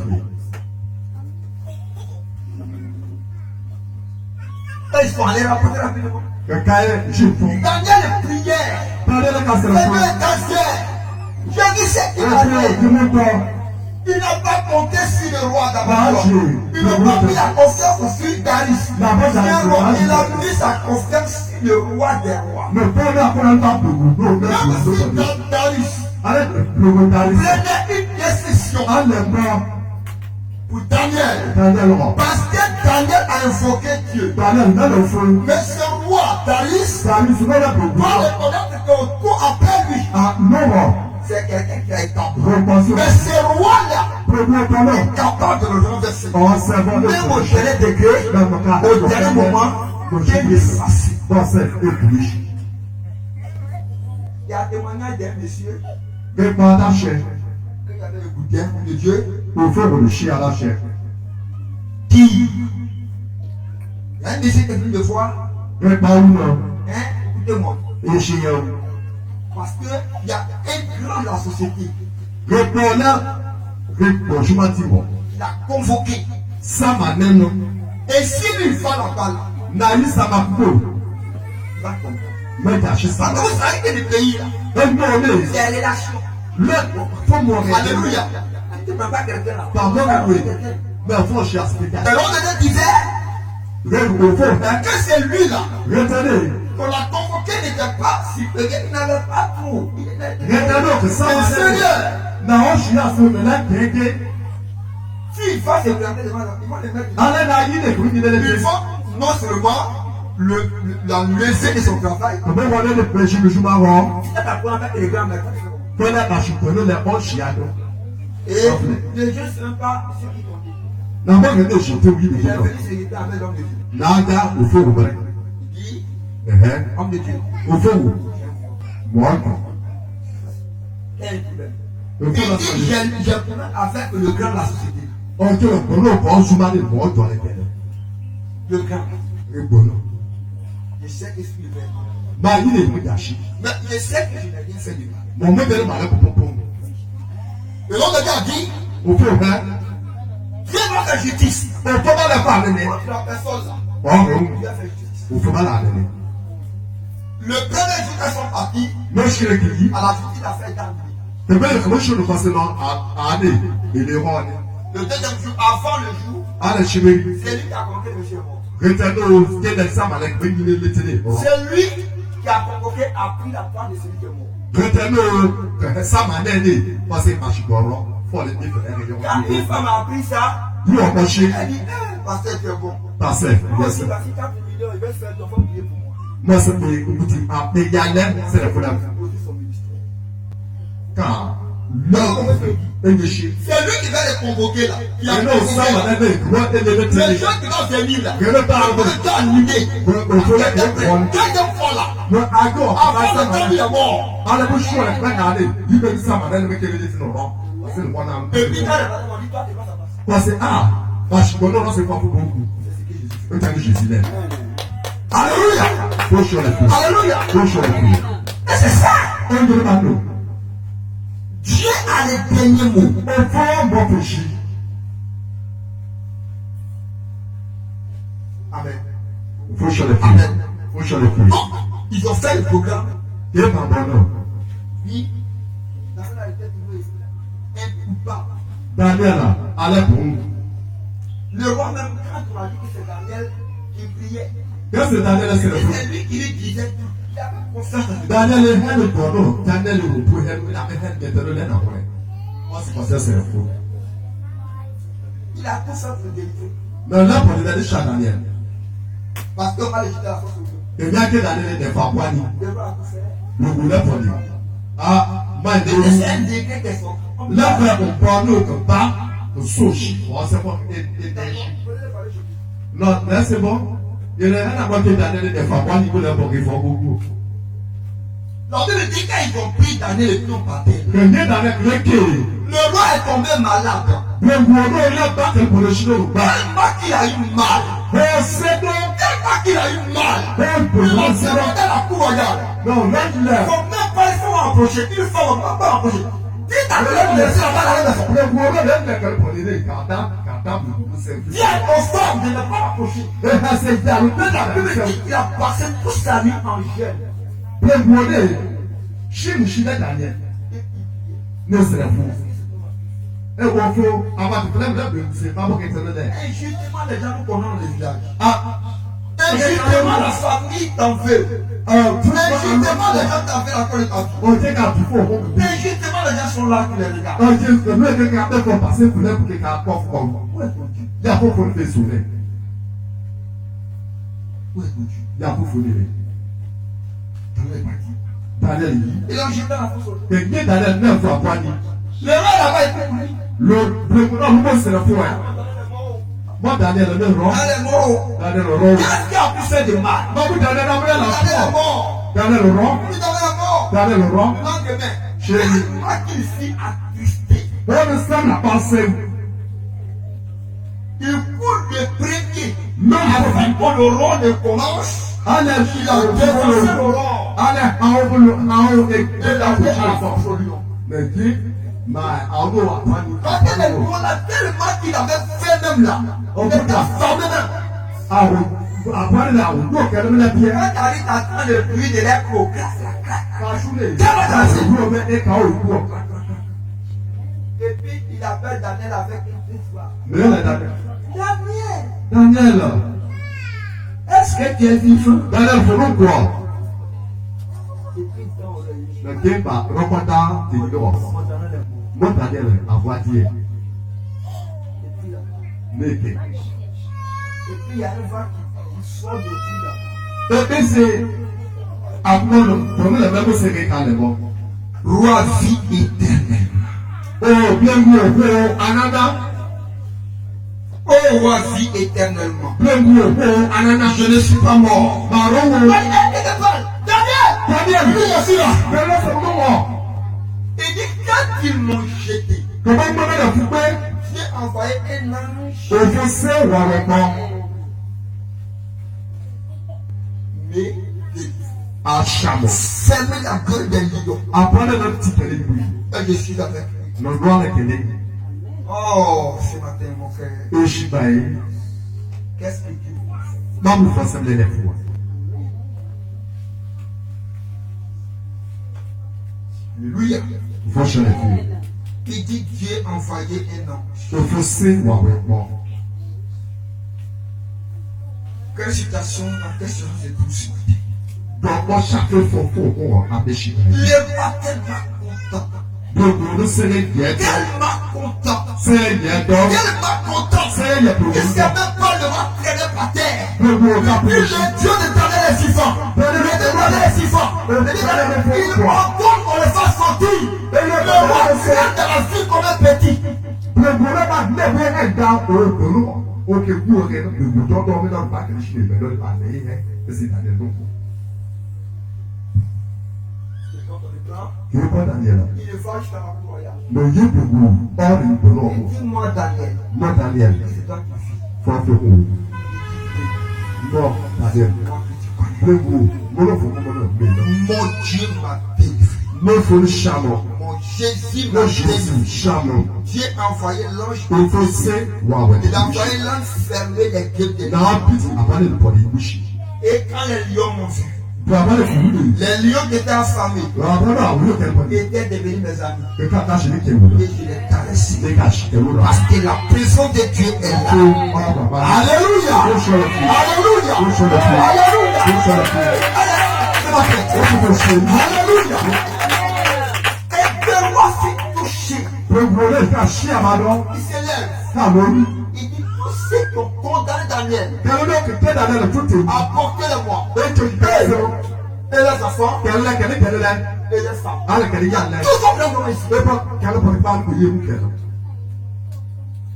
Ils sont allés rapporter rapidement. Daniel priait. Je dis ce qu'il a fait. Il n'a pas compté sur le roi d'abord. Il n'a pas mis la confiance sur Darius. Il a mis sa confiance sur le roi des rois. Même si Darius prenait une décision pour Daniel. Parce que Daniel a invoqué Dieu. Mais ce roi Darius doit reconnaître que tout après lui. C'est quelqu'un qui a été mais ce roi-là est capable de le renverser. Même au dernier degré, au dernier moment, Dieu lui est facile. Você é político. Il y a témoignage d'un monsieur Quem manda a chefe? que j'avais écouté de Dieu O fogo do chia da chefe. qui, il y a un monsieur qui est venu me voir, Quem manda não? écoutez-moi, E chia. parce qu'il y a un grand de la société Quem manda? Quem pode matar bom? qui l'a convoqué. Sama neno. Et si lui va là-bas, là, Na yi sama ko. il va comprendre. Meta shi Parce sama. que vous savez que le pays là, Quem manda? c'est les relations. Le fogo do Alléluia. Tu ne peux pas quelqu'un là. Pardon, oui. Mais il faut chercher Et l'autre de Dieu disait que c'est lui là Retenez. qu'on l'a convoqué n'était pas si peut-être qu'il n'avait pas tout. Il était Retenez que ça le va Seigneur. Na o chia so me la keke. S'il va se planter devant là, ils vont le mettre. Ale na yi de kuni de Il le. faut non seulement la laisser de son travail. Ko be wole le peji le juma ro. Il a pour mettre les grands maîtres. Ko na ka shuko no le o chia do. Et les gens ne sont pas ceux qui t'ont dit. Na mo ngene shote wi Il bi est do. venu se réunir avec l'homme de Dieu. Na ga o fogo be. Il dit, Eh homme de Dieu, o fogo. Mo ko. quel est le problème? O Il fogo dit, j'ai problème avec le grand de la société. o to ko no ko zuma ni mo do le tele. Le grand. E gbono. Je sais que je suis vrai. Ba yi le mu dashi. Mais je sais que je n'ai rien fait de mal. Mo me bere ma le popo. Et l'homme de Dieu a dit, O fogo be. viens voir la justice. O to ba le pa ne. Contre la personne là. O ro. Dieu a fait justice. O fogo ba la ne. Le premier jour qu'elles sont partis, Mo shire ki yi. à la justice, il a fait dans lui. The very commission of Barcelona are they in the morning. Le deuxième jour, avant le jour, And she will c'est lui qui a convoqué le monsieur mort. return to get the summer like when you need today. C'est lui qui a convoqué, a pris la part de celui qui est mort. Return to summer then was a machigoro for the different Quand une area. femme a appris ça, You are watching elle dit, pasteur, tu es bon. yourself. Moi Yes, aussi, sir. parce que 4 millions, il va se faire ton femme prier pour moi. Must be putting up the yalem, say for them. Poser son ministère. Car no English. C'est lui qui va les convoquer là. Il a You know, some of convoqué. them, what they Les tell gens qui vont venir là. you. You know, Pour le temps annulé. Deuxième fois là. no, I go. Avant le temps, il est mort. Ale bó sùn ẹ̀ fẹ́ nà lé yí bẹ́ẹ̀ ní sábà lẹ́nu kékeré létí nù rọ wọ́n sì ń wọ́n náà. Et puis quand les parents m'ont dit, toi, tu vas ça passer. wọ́n sẹ́ wọ́n ṣùgbọ́n náà wọ́n sẹ́ fún akókò òkú ó tẹ́ ní jésì lẹ́. Alléluia. bó sùn ẹ̀ fún Alléluia. bó sùn ẹ̀ fún. Et c'est ça. ó ń dúró máa lò. Dieu a les derniers mots. ó fọ́ bọ́ kò sí. Amen. bó sùn ẹ̀ fún bó sùn ẹ̀ fún. Non, ils ont fait le programme. yé màá bọ̀ náà. Puis, dans la tête, un coupable. Daniel alẹ́ kò ń. Le roi même, quand on a dit que c'est Daniel qui priait, Qu'est-ce que Daniel et s'est fait? c'est lui qui lui disait tout. Il avait confiance en Dieu. Daniel est hẹ́n bọ̀ náà Daniel ò tó hẹ́n ní abẹ́ hẹ́n gẹ̀dẹ̀ ló lẹ́nà wọ̀ ẹ́. wọ́n sì kọ́ sẹ́sẹ̀ fún. Il a confiance en Dieu. Mais lẹ́pọ̀ ní Daniel ṣá Daniel. Parce qu'on va le jeter à la force au Dieu. Èmi á ké Daniel dẹ̀ fà wá ní. Le roi a tout fait. Gbogbo lẹ́pọ̀ ni. Máa ní Mais olú. c'est un décret qui est sorti. Lẹ́pọ̀ kò pọ̀ ní òkè bá kò sóòṣì. Wọ́n sẹ́ fọ́ ẹ̀ẹ́dẹ́gbẹ̀ṣì. Non, mais c'est bon. Il y a un à qui Daniel dẹ̀ fà wá ní kó lẹ́pọ̀ kì í fọ́ gbogbo. Lors de le dit quand ils ont pris Daniel et puis on partait. Kènyé Daniel lé kéèrè. Le roi est tombé malade. Gbogbo ọdún ilé bá kẹ́kọ̀ọ́ lè ṣí lóru gbà. Tellement qu'il a eu mal. Ó ṣẹ́dọ̀. Tellement qu'il a eu mal. Ó Il gbòòrò a ṣẹ́dọ̀. demandé la cour royale. Non, lẹ́yìn Il faut même pas il faut approcher. Il faut même pas approcher. Dis ta lèvre, laissez la balle à la maison. Gbogbo ọdún ilé kẹ́kọ̀ọ́ pọ̀ nílé kàdá gbogbo sẹ́yìn. Viens, on sort de ne pas approcher. Ẹ ká ṣe ìjà ló dé La dàbí Bible sẹ́yìn. dit qu'il a passé toute sa vie en jeûne. Gbogbo ọdún ṣí mi ṣí lẹ́ Daniel. Ní o sẹ̀rẹ̀ fún. Ẹ wọ fún àwọn àtìpẹ́lẹ́ mi lẹ́bẹ̀ẹ́ ṣe máa bọ̀ kẹ́kẹ́ lọ́dẹ̀. Et justement, les gens nous connaissent les villages. Et Justement, la famille t'en veut. Et justement, les gens t'en veulent encore le temps. on tẹ́ ká tún fún òun. Et justement, les gens sont là qui les regardent. Ọjọ́ ìpínlẹ̀ kékeré akẹ́kọ̀ọ́ pàṣẹ ìpínlẹ̀ kékeré akọ́ fún ọ. Où est ton Dieu? Yà kó fún ilé sùn rẹ̀. Où est ton Dieu? Yà kó fún ilé rẹ̀. Daniel est parti. Daniel yìí. Et donc, j'étais la fosse au Dieu. Kèké Daniel náà fún àpá ni. Le roi là-bas, il peut prier. Lo gbogbo náà ló bọ̀ sẹ̀rẹ̀ fún ẹ. Moi, Daniel, le roi. Daniel est mort. Daniel, le roi. Qu'est-ce qui a pu faire de mal? Non, vous Daniel, Daniel est mort. Daniel, le roi. Daniel est mort. Daniel, le roi. Le lendemain, Chérie. moi qui suis attristé. On ne sait la pensée. Il coule de prier. Non, Avant que le roi ne commence, allez, il a défoncé le roi. allez, en haut, et la paix à son folio. mais dit, mais en haut, Parce que le roi a tellement qu'il avait fait même là. On était formé même. ah oui, après là, on doit qu'elle me la Quand pierre. tu arrives à entendre le bruit de l'écho, et puis il appelle Daniel avec une voix. Daniel, Daniel, est-ce que tu es vivant? Daniel, faut nous quoi? Et puis dans le Le débat, remontant, c'est une offre. Moi, Daniel, à voiture, n'était. Et puis il y a une voix qui sort de tout là. Et puis c'est, après, pour nous, le même c'est quand le bon. Roi vie éternelle. Oh, bien goût, oh, Ananda. Oh, roi vie éternellement. Bien goût, oh, Ananda. Je ne suis pas mort. Baron, Daniel! Daniel, je suis là. Daniel, c'est moi. Il dit quand ils m'ont jeté, Comment on m'a la poupée? j'ai envoyé un ange. Au fossé ou avec moi? Mais À Chamo. fermer la gueule des lions. Après le petit téléphone. Et je suis avec lui. Nous doit le télé. Oh, ce matin, mon frère, Et je suis baillé. qu'est-ce que Dieu va faire? Dans mon frère, c'est les fois. Alléluia. Il faut changer les filles. Il dit Dieu a envoyé un ange. Au fossé ou avec moi? Quelle situation, dans quelle situation c'est tout ce matin? Donc, moi, chaque fois, faut à déchirer. Il est pas tellement content. Donc, nous serons bien. Tellement content. C'est bien, donc. Tellement content. C'est bien, Il ne sait même pas le voir traîner par terre. Le gros Le capot. Dieu de Daniel est si fort. Le Dieu de Daniel est si fort. Il ordonne qu'on le fasse sortir. Et le roi traîne dans la ville comme un petit. Le gros va never end down au gros. Ok, vous, ok, le bouton dormait dans le bac de Chine, mais dans le passé, c'est Daniel. Donc, je ne pas Daniel. Il est fort jusqu'à ma voyage. Mais il y a beaucoup. Or, il peut l'en Dis-moi Daniel. moi, Daniel. C'est toi qui vis. Faut faire où? Non, Daniel. Le gros, mon enfant, Mon Dieu m'a délivré. mon faux chameau. Mon Jésus Mon m'a Jésus, délivré. chameau. Dieu a envoyé l'ange. Au fossé, waouh. Il a envoyé l'ange fermer les gueules des Dans lions. un petit, avant de pour les bouches. Et quand les lions m'ont vu, Pour avoir les fous, les lions qui étaient affamés avant là, vous le faites. étaient devenus mes amis. Et quand t'as chéri qui est Et là, je les caressais. dégage, t'es où là? Parce que la prison de Dieu est là. Alléluia. Alléluia. Alléluia. Alléluia. Et que roi fut touché. Il s'élève. Il dit tous ceux qui ont condamné Daniel, apportez-le-moi. Et les enfants, et les femmes. Tous sont venus ici. Ils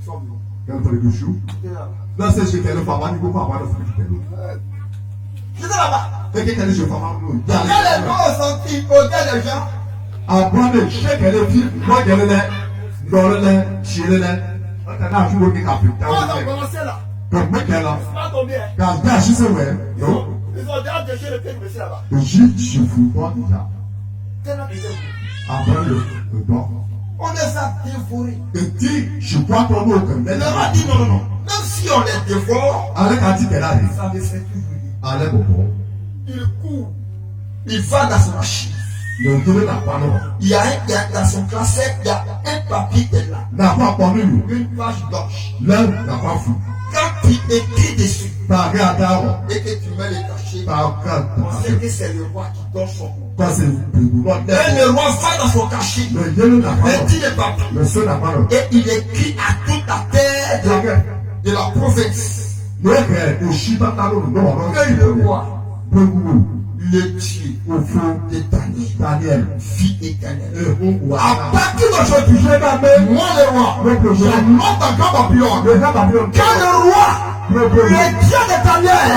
sont venus. J'étais là-bas. Quand les gens ont senti autant de gens, on a commencé là. C'est pas combien. Ils ont déjà déchiré le pied de monsieur là-bas. Tellement qu'ils étaient fous. On les a dévorés. Le roi dit non, non, non. Même si on les dévore, ça me fait toujours rire. Il court. Il va dans son machine. Il y a dans son classeur, il y a un papier qui est là. Une page blanche. Quand tu écris dessus et que tu mets les cachets, on sait que c'est le roi qui donne son nom. Et le roi va dans son cachet et dit le papier. Et il écrit à toute la terre de la province. Et le roi le Dieu au fond de Daniel, vie éternelle. À À partir d'aujourd'hui, moi le roi, je monte en grand Babylone. Quand le roi, le Dieu de Daniel,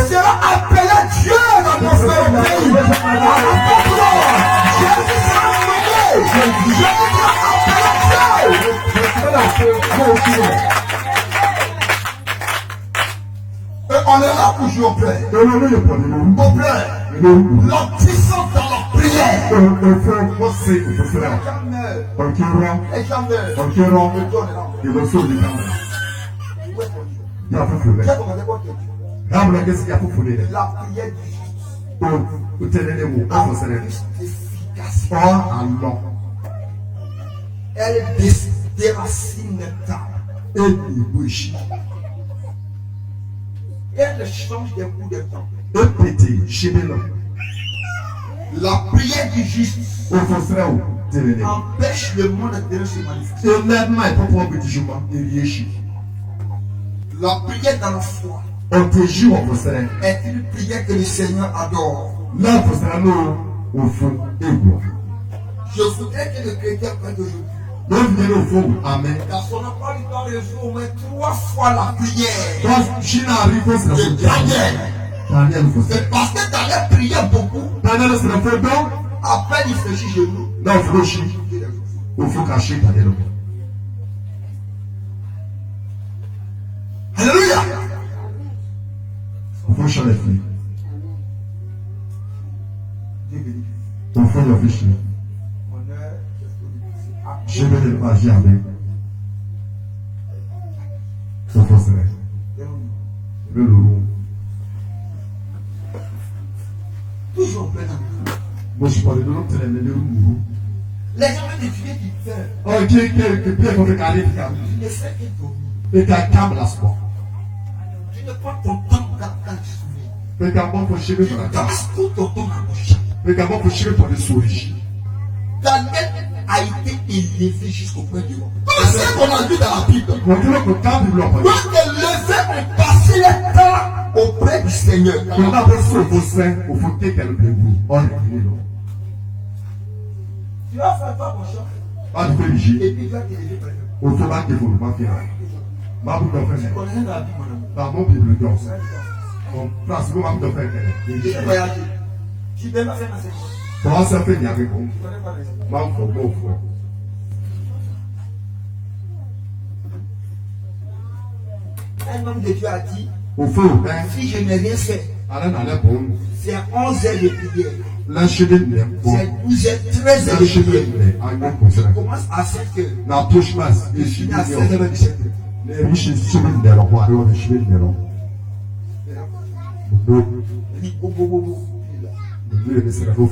sera appelé Dieu dans mon pays. Jésus sera nommé. Jésus sera appelé Dieu. Et on est là pour jouer au play. Au play. La puissance dans la prière. Et jamais. La prière du juste. Elle déracine les tables. Elle change des coups de temps. La prière du juste empêche le monde de se manifester. La prière dans la foi est une prière que le Seigneur adore. Je voudrais que le chrétien prenne aujourd'hui. Amen. Dans son emploi du temps, le jour, au moins 3 fois la prière. C'est parce que Daniel priait beaucoup. À peine il fléchit genoux. Alléluia. Je vais le manger avec. Toujours plein d'amour. Moi, je parle de l'autre, c'est le loup. Les gens de Dieu qui fait. Oh, qui peut être carré, Tu ne fais que dormir. et qu'à câble la sport. Tu ne prends ton temps quand tu souviens. Et qu'à bon pour chier Tu pour la table. gastes tout ton temps à boucher. Et qu'à bon pour chier pour les souris. Daniel a été élevé jusqu'au point du roi. Tout ce qu'on a vu dans la Bible. On dirait que quand il l'a pas Doit élever pour passer le temps auprès du Seigneur. on a reçu au sein, au faut que quelqu'un de vous. On est venu, non? Tu vas faire toi mon chat. Pas de féliciter. Et puis tu vas t'élever par exemple. Au tournant qu'il faut pas faire. Ma boucle de Tu faire. connais rien dans la Bible, mon ami. Dans mon Bible, donc. On place le manque de faire. Tu veux voyager. Tu peux pas faire ma séance. Comment ça fait, il y a rien. Tu connais pas les Ma faut, mon frère. Un homme de Dieu a dit, Au fond, hein, si je n'ai rien fait, allez dans les bons. c'est 11 heures de prière. L'enchaîner de l'air. C'est 12 heures, 13 heures de L'enchaîner prière. de l'air. En même Je temps, commence à 5 heures. na touche masse. Je Et je finis suis à 16 heures, 17 heures. les riches, ils sont venus dans leur roi. Ils ont échoué de leur. Donc, Il dit, bo, bo, bo, bo. Il est là. le Dieu, c'est la faux.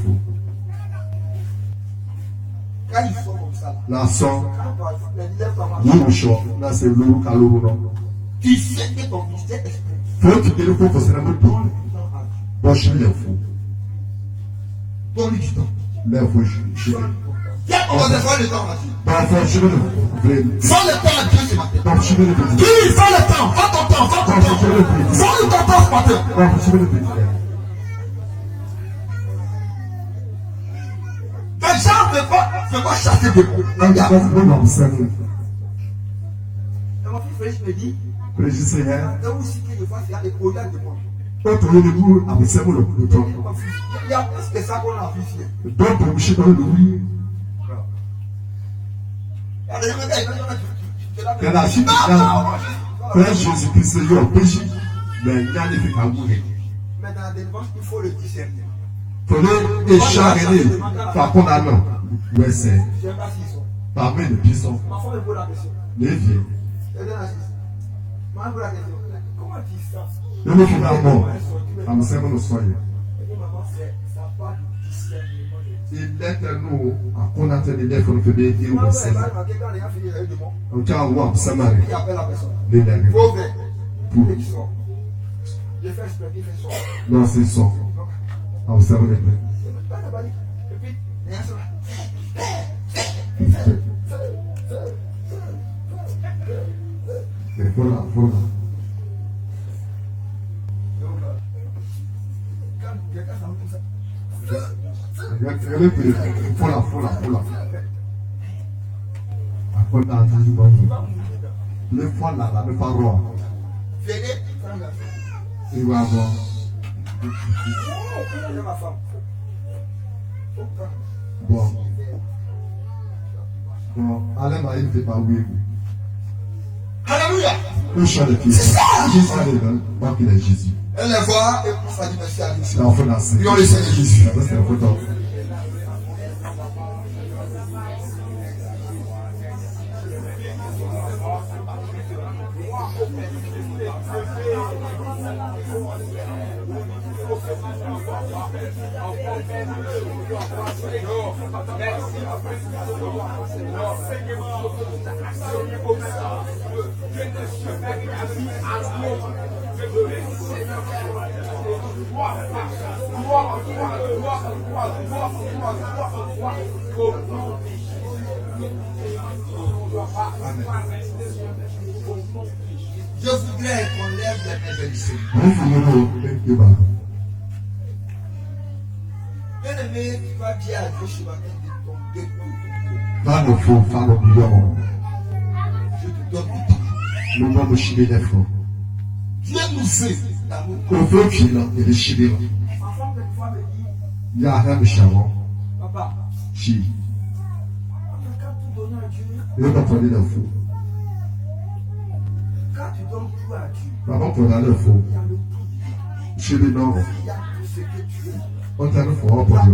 Quand il sort comme ça, La sang, quand les leaders sont marchés, nous, chaud. Là, c'est l'eau, calou, non. tu sais que ton ministère est exprès. Faut que tu le faux, c'est la même Donne chose. du temps à Dieu. Bon, je suis les fous. Donne du temps. Les fous, je suis. Viens, on va faire le temps à Dieu. Bon, faut que je me le Fais le temps à Dieu ce matin. Bon, je me le dis. Oui, fais le temps. Fais ton temps. Fais ton temps. Fais ton temps ce matin. Bon, je me le dis. Les gens ne vont pas chasser de vous. Quand tu passes bon dans le cerveau, Et mon fils Félix me dit, le Jésus, hein, là aussi que je vois, il y a des projets de moi. quand tu es debout, avec cerveau, le temps. Il y a plus que ça qu'on a vu ici. Donc, pour me chier dans le loup, quand la chute quand Jésus-Christ, Seigneur, péché, mais il y a des trucs à mourir. Mais dans la délivrance, il faut le discerner. Faudrait écharner, par contre, ah non, ouais, c'est, Je ne sais pas s'ils sont. par main de puissance, Ma femme me pose la question. les vieux. Elle donne la question. Ma femme me pose la question. Comment dis ça? Le mot qui va mort, à me servir le soyez. Elle dit, maman, ça parle du discernement de Dieu. Il est nous, à connaître les défauts que des dieux, Moi, ou je c'est vais demander quand les gens finissent avec le mot. en cas où, à Samarie, Il appelle la personne. les derniers. Il faut ouvrir. Et qui sort. Je fais exprès, il fait sort. Non, c'est ça. Donc, À me servir les mains. c'est pas la balle. Et puis, les gens sont là. Mais voilà, voilà. Donc, quand quelqu'un s'en comme ça, le plus. Faut la. Après, dans le fois là, le pharaon. Il va avoir. Bon, allez, ma il fait pas oui. Alléluia. Le chant de Jésus. Jésus, donc il est Jésus. Elle les voit et ça dit merci à lui. C'est l'enfant d'Assé. Ils ont le Seigneur Jésus. C'est la photo. Je voudrais qu'on lève les mains vers le Seigneur. Bien-aimé, tu vas dire à Dieu ce matin de tomber. Je te donne du temps. Dieu nous fait d'amour. Papa, quand tu donnes à Dieu, quand tu donnes tout à Dieu, il y a le tout. Il y a tout ce que tu es. Ta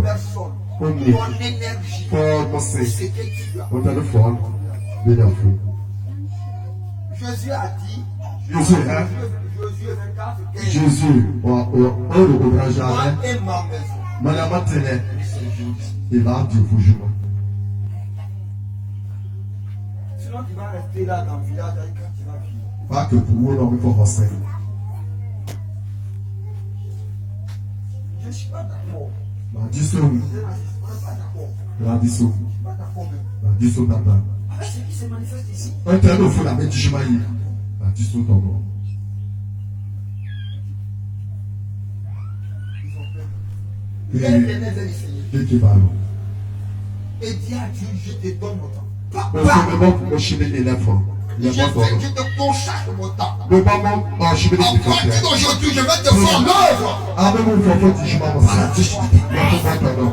personne, ton énergie, ce que tu as. Jésus a dit, Josué 24, 15, Jésus, moi et ma maison. il va Dieu pour jouer. Sinon, tu vas rester là dans le village quand tu vas vivre. Pas que pour moi, non, il faut penser. Je ne suis pas d'accord. La disson, Je ne suis pas d'accord. la disson, Je ne suis pas d'accord même. la disson d'Adam. Avec ce qui se manifeste ici. Un tel au fond, la bête du chemin, la disson d'Adam. Ils ont peur. Lève les mains vers le Seigneur. Et qui va alors? Et dis à Dieu, je te donne mon temps. Mais Papa, c'est bon pour me chimer les lèvres. je te consacre mon temps. Le maman, chimer À les partir lèvres. d'aujourd'hui, je vais te faire l'œuvre. Ah, mais mon enfant, tu joues maman. Voilà, je suis Il y a tout maintenant.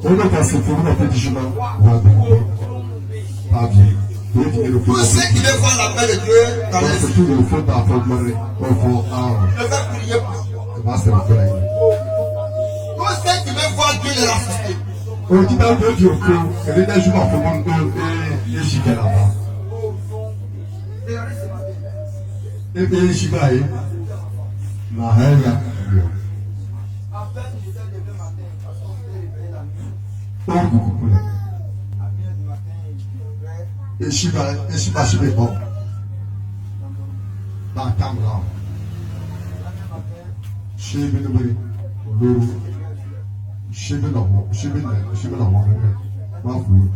On a passé pour nous, on a fait du chemin. Pas bien. Pour ceux qui veulent voir la main de Dieu dans les C'est yeux, tout le fond d'apprendre. On faut ne vais prier pas. Pour ceux qui veulent voir Dieu les assister. on dit dans le Dieu que les gens jouent pour mon dos et j'y vais là-bas. Et bien, j'y vais. La haine, À peine je t'ai levé matin, parce qu'on s'est réveillé la nuit. on vous coupe. À 1h du matin, je Et j'y vais chez les bons. Dans la caméra. Chez les bébés. Chez les bébés. Chez les bébés. Ma fou.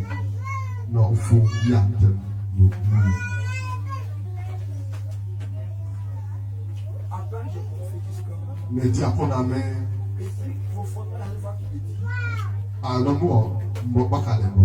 Non, fou. Bien. Mais dis à ton ami. Alors moi, je ne vais pas